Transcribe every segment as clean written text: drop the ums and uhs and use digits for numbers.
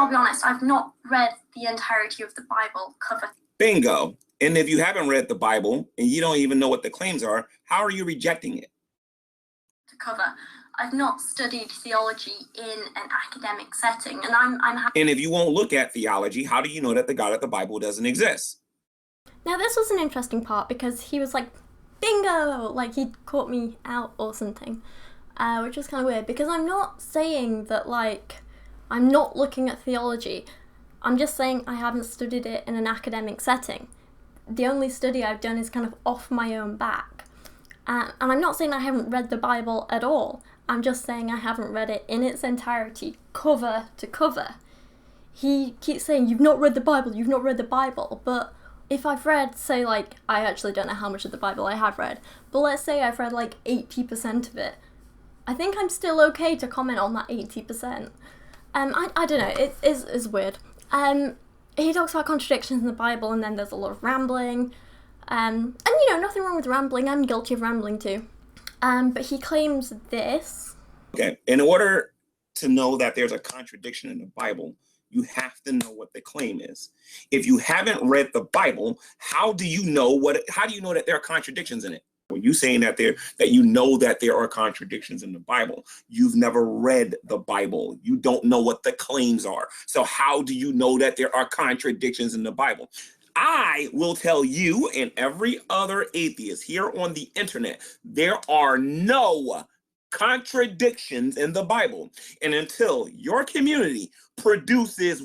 I'll be honest, I've not read the entirety of the Bible cover Bingo. And if you haven't read the Bible and you don't even know what the claims are, how are you rejecting it? to cover. I've not studied theology in an academic setting, and I'm happy. And if you won't look at theology, how do you know that the God of the Bible doesn't exist? Now this was an interesting part because he was like, bingo! Like he'd caught me out or something, which was kind of weird because I'm not saying that like I'm not looking at theology. I'm just saying I haven't studied it in an academic setting. The only study I've done is kind of off my own back. And I'm not saying I haven't read the Bible at all. I'm just saying I haven't read it in its entirety, cover to cover. He keeps saying, you've not read the Bible, you've not read the Bible. But if I've read, say like, I actually don't know how much of the Bible I have read, but let's say I've read like 80% of it, I think I'm still okay to comment on that 80%. I don't know, it is weird. He talks about contradictions in the Bible, and then there's a lot of rambling. And you know, nothing wrong with rambling. I'm guilty of rambling too. But he claims this. Okay, in order to know that there's a contradiction in the Bible, you have to know what the claim is. If you haven't read the Bible, how do you know that there are contradictions in it? When you saying that you know that there are contradictions in the Bible, you've never read the Bible. You don't know what the claims are. So how do you know that there are contradictions in the Bible? I will tell you and every other atheist here on the internet, there are no contradictions in the Bible. And until your community produces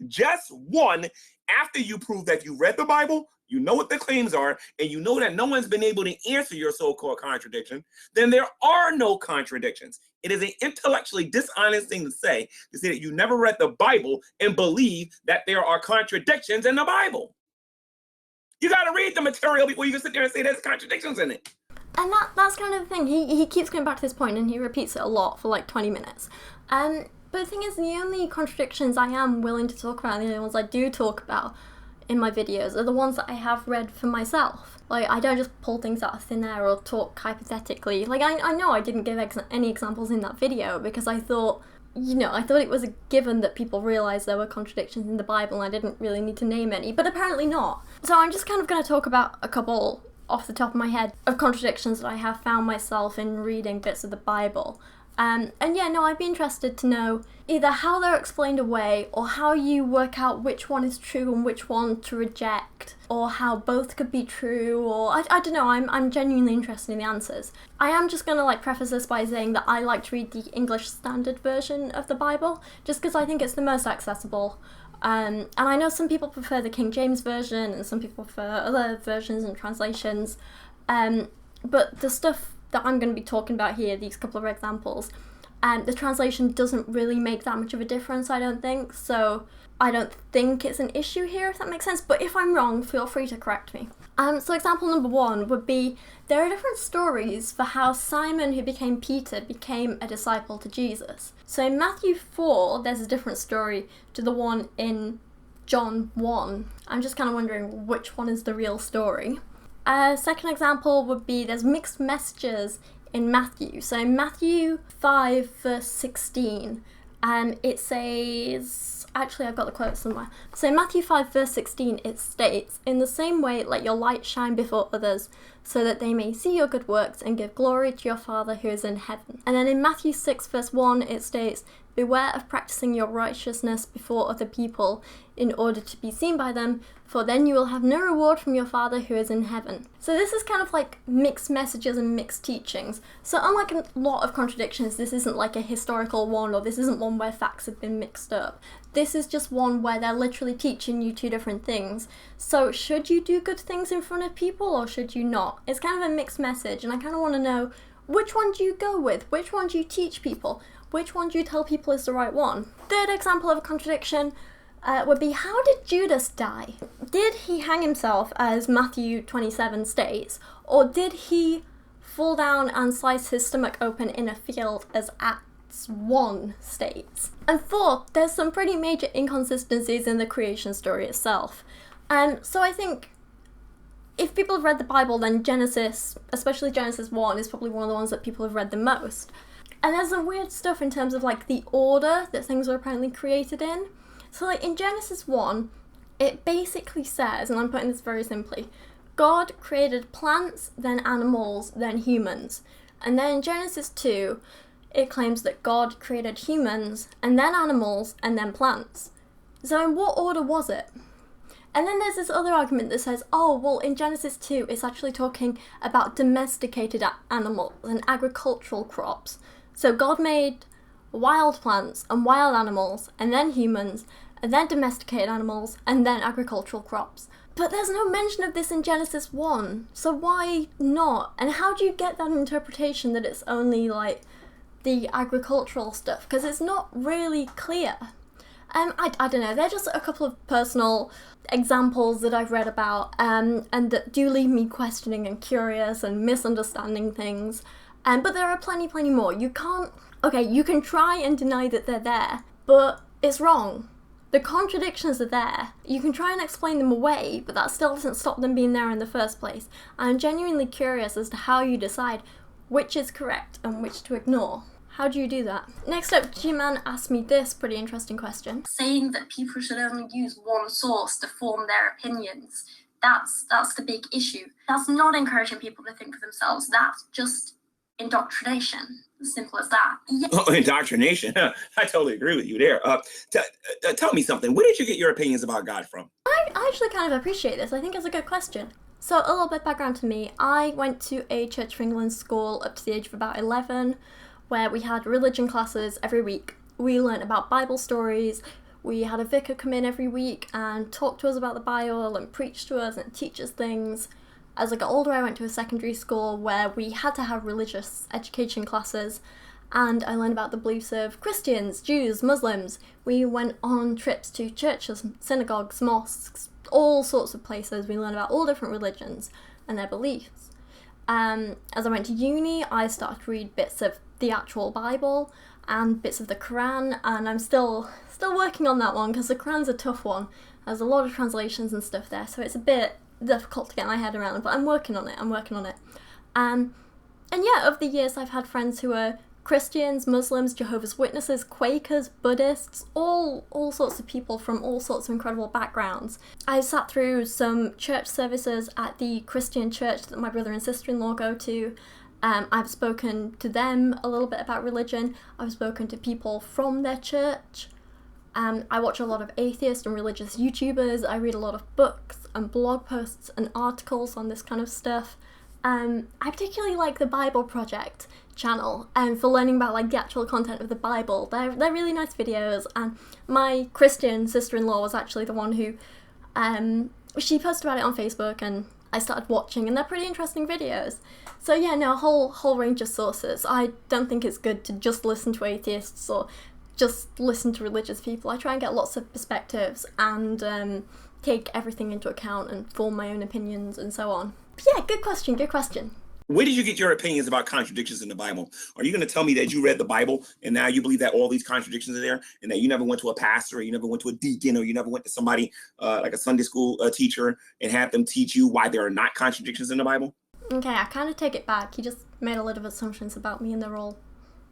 just one, after you prove that you read the Bible, you know what the claims are, and you know that no one's been able to answer your so-called contradiction, then there are no contradictions. It is an intellectually dishonest thing to say that you never read the Bible and believe that there are contradictions in the Bible. You got to read the material before you can sit there and say there's contradictions in it. And that's kind of the thing. He keeps going back to this point, and he repeats it a lot for like 20 minutes. But the thing is, the only contradictions I am willing to talk about, and the only ones I do talk about in my videos, are the ones that I have read for myself. Like, I don't just pull things out of thin air or talk hypothetically. Like, I know I didn't give any examples in that video because I thought, it was a given that people realised there were contradictions in the Bible and I didn't really need to name any, but apparently not. So I'm just kind of going to talk about a couple off the top of my head of contradictions that I have found myself in reading bits of the Bible. I'd be interested to know either how they're explained away or how you work out which one is true and which one to reject, or how both could be true, or I don't know, I'm genuinely interested in the answers. I am just gonna preface this by saying that I like to read the English Standard Version of the Bible, just because I think it's the most accessible. And I know some people prefer the King James Version and some people prefer other versions and translations, but the stuff that I'm going to be talking about here, these couple of examples, the translation doesn't really make that much of a difference, I don't think, so I don't think it's an issue here, if that makes sense, but if I'm wrong, feel free to correct me. So example number one would be, there are different stories for how Simon, who became Peter, became a disciple to Jesus. So in Matthew 4, there's a different story to the one in John 1. I'm just kind of wondering which one is the real story. Second example would be, there's mixed messages in Matthew. So in Matthew 5 verse 16, it says, actually I've got the quote somewhere. So in Matthew 5 verse 16 it states, "In the same way let your light shine before others, so that they may see your good works and give glory to your Father who is in heaven." And then in Matthew 6 verse 1 it states, "Beware of practicing your righteousness before other people in order to be seen by them, for then you will have no reward from your Father who is in heaven." So this is kind of like mixed messages and mixed teachings. So unlike a lot of contradictions, this isn't like a historical one, or this isn't one where facts have been mixed up. This is just one where they're literally teaching you two different things. So should you do good things in front of people or should you not? It's kind of a mixed message, and I kind of want to know, which one do you go with? Which one do you teach people? Which one do you tell people is the right one? Third example of a contradiction would be, how did Judas die? Did he hang himself, as Matthew 27 states, or did he fall down and slice his stomach open in a field, as Acts 1 states? And fourth, there's some pretty major inconsistencies in the creation story itself. So I think if people have read the Bible, then Genesis, especially Genesis 1, is probably one of the ones that people have read the most. And there's some weird stuff in terms of like the order that things were apparently created in. So like in Genesis 1, it basically says, and I'm putting this very simply, God created plants, then animals, then humans. And then in Genesis 2, it claims that God created humans, and then animals, and then plants. So in what order was it? And then there's this other argument that says, oh, well, in Genesis 2, it's actually talking about domesticated animals and agricultural crops. So God made wild plants and wild animals, and then humans, and then domesticated animals, and then agricultural crops. But there's no mention of this in Genesis 1, so why not? And how do you get that interpretation that it's only, like, the agricultural stuff? Because it's not really clear. I don't know, they're just a couple of personal examples that I've read about, and that do leave me questioning and curious and misunderstanding things. But there are plenty more. You can try and deny that they're there, but it's wrong. The contradictions are there. You can try and explain them away, but that still doesn't stop them being there in the first place. I'm genuinely curious as to how you decide which is correct and which to ignore. How do you do that? Next up, G-Man asked me this pretty interesting question. Saying that people should only use one source to form their opinions, that's the big issue. That's not encouraging people to think for themselves. That's just indoctrination. As simple as that. Yeah. Oh, indoctrination. I totally agree with you there. Tell me something. Where did you get your opinions about God from? I actually kind of appreciate this. I think it's a good question. So a little bit background to me. I went to a Church of England school up to the age of about 11, where we had religion classes every week. We learnt about Bible stories. We had a vicar come in every week and talk to us about the Bible and preach to us and teach us things. As I got older, I went to a secondary school where we had to have religious education classes, and I learned about the beliefs of Christians, Jews, Muslims. We went on trips to churches, synagogues, mosques, all sorts of places. We learned about all different religions and their beliefs. As I went to uni, I started to read bits of the actual Bible and bits of the Quran, and I'm still working on that one because the Quran's a tough one. There's a lot of translations and stuff there, so it's a bit difficult to get my head around, but I'm working on it. And yeah, over the years I've had friends who are Christians, Muslims, Jehovah's Witnesses, Quakers, Buddhists, all sorts of people from all sorts of incredible backgrounds. I sat through some church services at the Christian church that my brother and sister-in-law go to. I've spoken to them a little bit about religion. I've spoken to people from their church. I watch a lot of atheist and religious YouTubers. I read a lot of books and blog posts and articles on this kind of stuff. I particularly like the Bible Project channel for learning about like the actual content of the Bible. They're really nice videos, and my Christian sister-in-law was actually the one who she posted about it on Facebook, and I started watching, and they're pretty interesting videos. So yeah, no, a whole range of sources. I don't think it's good to just listen to atheists or just listen to religious people. I try and get lots of perspectives and take everything into account and form my own opinions and so on. But yeah, good question. Where did you get your opinions about contradictions in the Bible? Are you going to tell me that you read the Bible and now you believe that all these contradictions are there, and that you never went to a pastor, or you never went to a deacon, or you never went to somebody like a Sunday school teacher and had them teach you why there are not contradictions in the Bible? Okay, I kind of take it back. He just made a lot of assumptions about me and they're all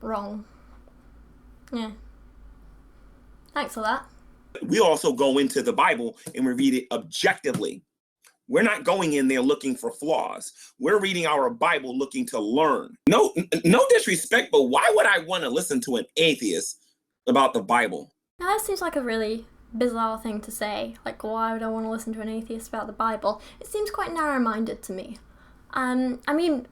wrong. Yeah. Thanks for that. We also go into the Bible and we read it objectively. We're not going in there looking for flaws. We're reading our Bible looking to learn. No disrespect, but why would I want to listen to an atheist about the Bible? Now, that seems like a really bizarre thing to say. Like, why would I want to listen to an atheist about the Bible? It seems quite narrow-minded to me. I mean,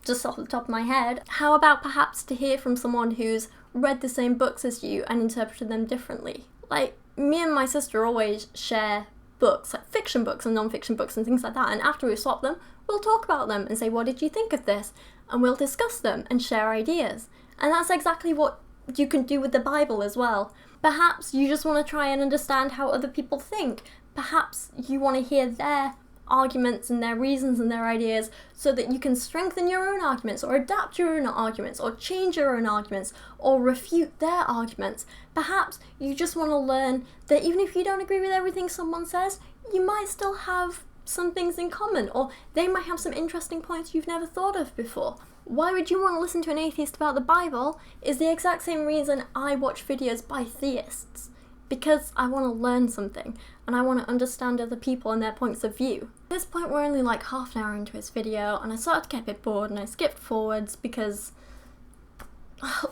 just off the top of my head, how about perhaps to hear from someone who's read the same books as you and interpreted them differently? Like, me and my sister always share books, like fiction books and non-fiction books and things like that, and after we swap them, we'll talk about them and say, what did you think of this? And we'll discuss them and share ideas. And that's exactly what you can do with the Bible as well. Perhaps you just want to try and understand how other people think. Perhaps you want to hear their arguments and their reasons and their ideas so that you can strengthen your own arguments, or adapt your own arguments, or change your own arguments, or refute their arguments. Perhaps you just want to learn that even if you don't agree with everything someone says, you might still have some things in common, or they might have some interesting points you've never thought of before. Why would you want to listen to an atheist about the Bible is the exact same reason I watch videos by theists. Because I want to learn something, and I want to understand other people and their points of view. At this point, we're only like half an hour into his video, and I started to get a bit bored, and I skipped forwards because,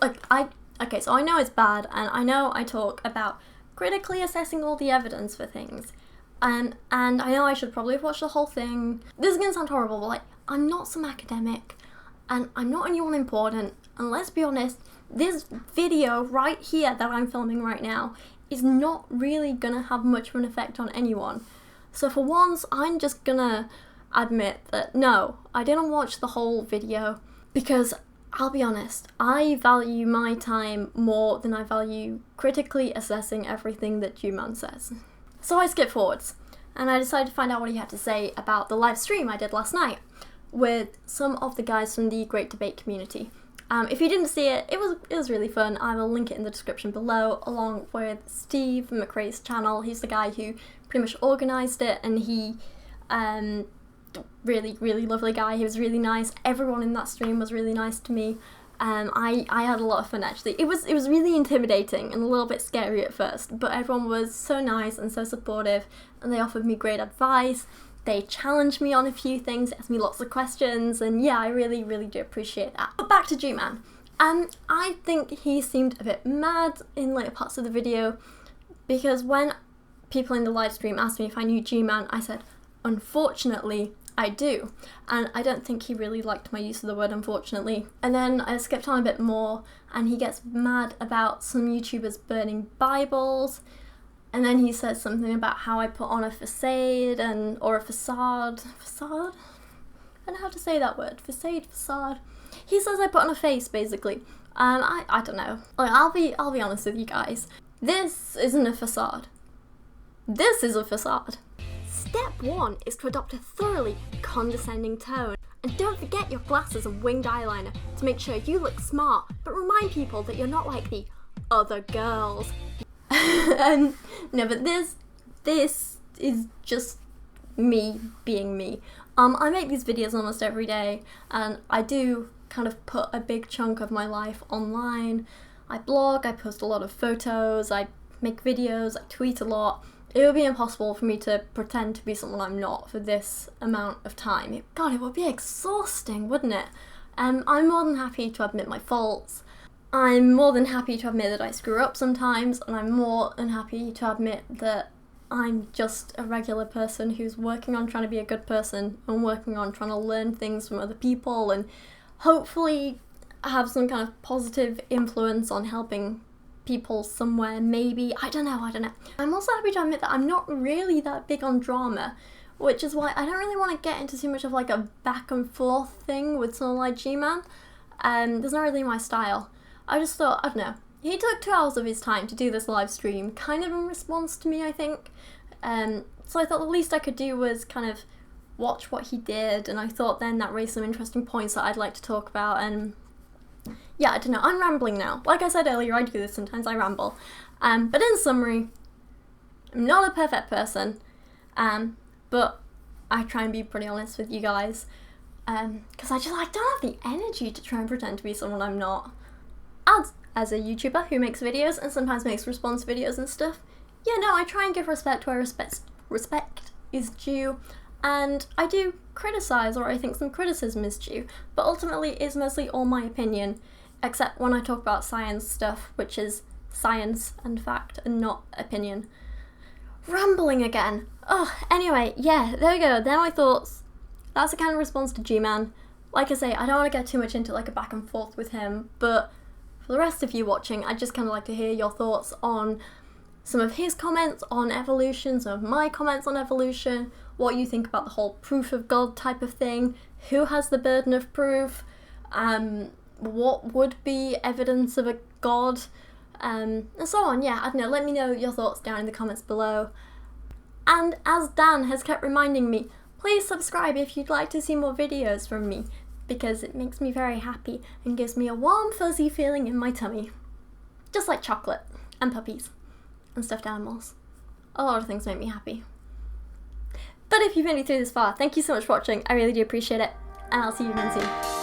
okay, so I know it's bad, and I know I talk about critically assessing all the evidence for things, and I know I should probably have watched the whole thing. This is gonna sound horrible, but like, I'm not some academic, and I'm not anyone important, and let's be honest, this video right here that I'm filming right now is not really gonna have much of an effect on anyone. So for once, I'm just gonna admit that no, I didn't watch the whole video because I'll be honest, I value my time more than I value critically assessing everything that G-Man says. So I skipped forwards and I decided to find out what he had to say about the live stream I did last night with some of the guys from the Great Debate community. If you didn't see it, it was really fun. I will link it in the description below, along with Steve McRae's channel. He's the guy who pretty much organised it, and he, really, really lovely guy. He was really nice. Everyone in that stream was really nice to me. I had a lot of fun actually. It was really intimidating and a little bit scary at first, but everyone was so nice and so supportive, and they offered me great advice. They challenged me on a few things, asked me lots of questions, and yeah, I really, really do appreciate that. But back to G-Man. I think he seemed a bit mad in later parts of the video, because when people in the live stream asked me if I knew G-Man, I said, unfortunately, I do. And I don't think he really liked my use of the word unfortunately. And then I skipped on a bit more, and he gets mad about some YouTubers burning Bibles. And then he says something about how I put on a facade or a facade. Facade? I don't know how to say that word. Facade. He says I put on a face, basically. I don't know. Like, I'll be honest with you guys. This isn't a facade. This is a facade. Step 1 is to adopt a thoroughly condescending tone. And don't forget your glasses and winged eyeliner to make sure you look smart, but remind people that you're not like the other girls. No, but this is just me being me. I make these videos almost every day, and I do kind of put a big chunk of my life online. I blog, I post a lot of photos, I make videos, I tweet a lot. It would be impossible for me to pretend to be someone I'm not for this amount of time. God, it would be exhausting, wouldn't it? I'm more than happy to admit my faults. I'm more than happy to admit that I screw up sometimes, and I'm more than happy to admit that I'm just a regular person who's working on trying to be a good person and working on trying to learn things from other people and hopefully have some kind of positive influence on helping people somewhere, maybe. I don't know. I'm also happy to admit that I'm not really that big on drama, which is why I don't really want to get into too much of like a back and forth thing with someone like G-Man. That's not really my style. I just thought, I don't know, he took 2 hours of his time to do this live stream, kind of in response to me, I think. So I thought the least I could do was kind of watch what he did, and I thought then that raised some interesting points that I'd like to talk about, and yeah, I don't know, I'm rambling now. Like I said earlier, I do this sometimes, I ramble. But in summary, I'm not a perfect person, but I try and be pretty honest with you guys, because I don't have the energy to try and pretend to be someone I'm not. As a YouTuber who makes videos and sometimes makes response videos and stuff, yeah, no, I try and give respect where respect is due, and I do criticise, or I think some criticism is due, but ultimately it's mostly all my opinion, except when I talk about science stuff, which is science and fact and not opinion. Rambling again. Oh, anyway, yeah, there we go. They're my thoughts. That's the kind of response to G-Man. Like I say, I don't want to get too much into like a back and forth with him, but for the rest of you watching, I'd just kind of like to hear your thoughts on some of his comments on evolution, some of my comments on evolution, what you think about the whole proof of God type of thing, who has the burden of proof, what would be evidence of a God, and so on. Yeah, I don't know, let me know your thoughts down in the comments below. And as Dan has kept reminding me, please subscribe if you'd like to see more videos from me, because it makes me very happy and gives me a warm, fuzzy feeling in my tummy. Just like chocolate, and puppies, and stuffed animals. A lot of things make me happy. But if you've made it through this far, thank you so much for watching. I really do appreciate it. And I'll see you again soon.